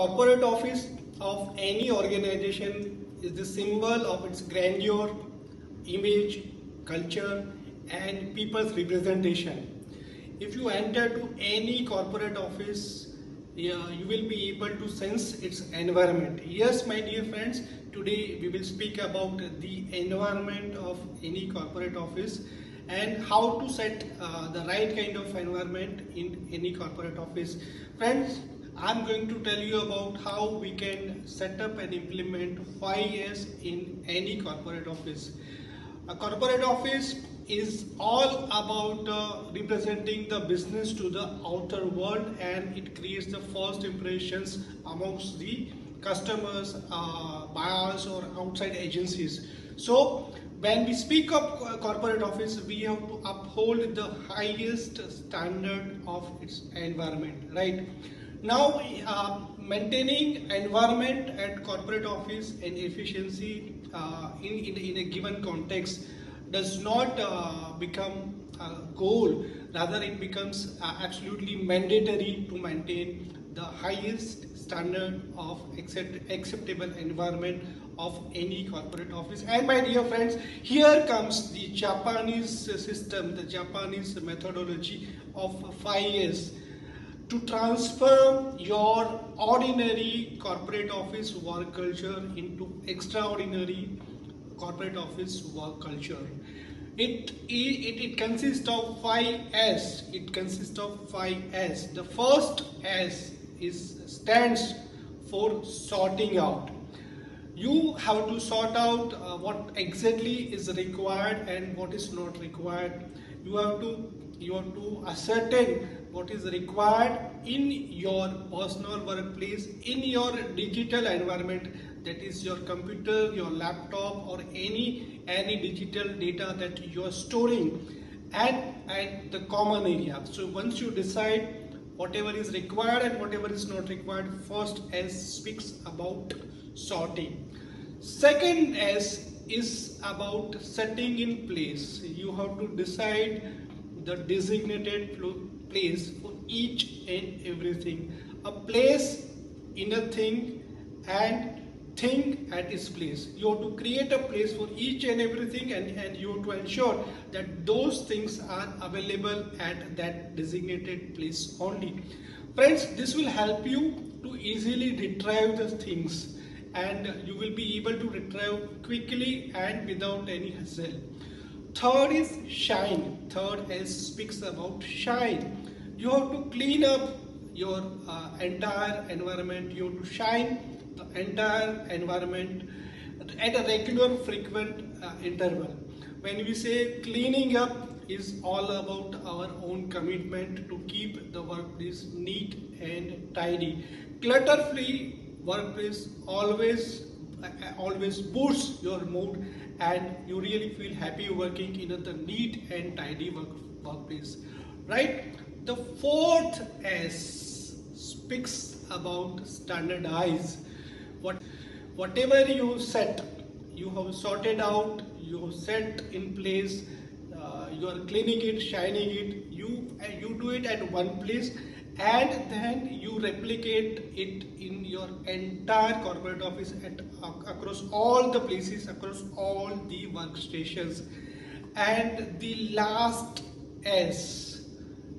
corporate office of any organization is the symbol of its grandeur, image, culture, and people's representation. If you enter to any corporate office, yeah, you will be able to sense its environment. Yes, my dear friends, today we will speak about the environment of any corporate office and how to set the right kind of environment in any corporate office. Friends, I'm going to tell you about how we can set up and implement 5S in any corporate office. A corporate office is all about representing the business to the outer world, and it creates the first impressions amongst the customers, buyers or outside agencies. So when we speak of corporate office, we have to uphold the highest standard of its environment, right? Now, maintaining environment at corporate office and efficiency in a given context does not become a goal. Rather, it becomes absolutely mandatory to maintain the highest standard of acceptable environment of any corporate office. And my dear friends, here comes the Japanese system, the Japanese methodology of 5S to transform your ordinary corporate office work culture into extraordinary corporate office work culture. It consists of 5S. It consists of 5S. The first S stands for sorting out. You have to sort out what exactly is required and what is not required. You have to ascertain what is required in your personal workplace, in your digital environment, that is your computer, your laptop, or any digital data that you are storing, and the common area. So once you decide whatever is required and whatever is not required, first S speaks about sorting. Second S is about setting in place. You have to decide the designated place for each and everything. A place in a thing and thing at its place. You have to create a place for each and everything, and you have to ensure that those things are available at that designated place only. Friends, this will help you to easily retrieve the things, and you will be able to retrieve quickly and without any hassle. Third is shine. Third S speaks about shine. You have to clean up your entire environment. You have to shine the entire environment at a regular, frequent interval. When we say cleaning up, is all about our own commitment to keep the workplace neat and tidy. Clutter-free workplace always boosts your mood, and you really feel happy working in a neat and tidy workplace, right? The fourth S speaks about standardize. Whatever you set, you have sorted out, you have set in place, you are cleaning it, shining it, you do it at one place, and then you replicate it in your entire corporate office across all the places, across all the workstations. And the last S,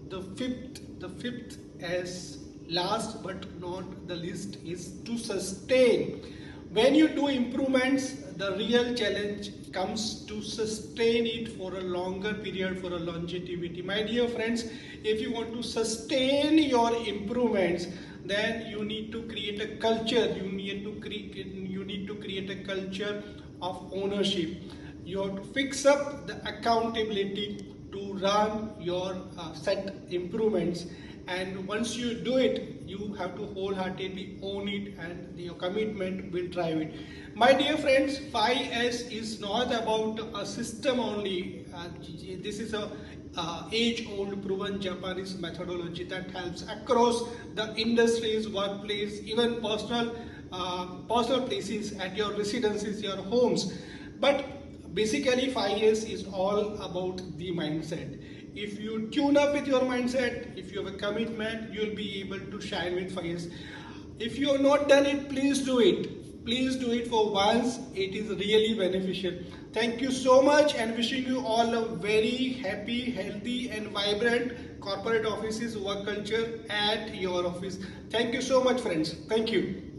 the fifth S, last but not the least, is to sustain. When you do improvements, the real challenge comes to sustain it for a longer period, for a longevity. My dear friends, if you want to sustain your improvements, then you need to create a culture. You need to create a culture of ownership. You have to fix up the accountability to run your set improvements. And once you do it, you have to wholeheartedly own it, and your commitment will drive it. My dear friends, 5S is not about a system only. This is a age-old proven Japanese methodology that helps across the industries, workplace, even personal places, at your residences, your homes. But basically 5S is all about the mindset. If you tune up with your mindset, if you have a commitment, you will be able to shine with 5S. If you have not done it, please do it. Please do it for once. It is really beneficial. Thank you so much and wishing you all a very happy, healthy and vibrant corporate offices work culture at your office. Thank you so much, friends. Thank you.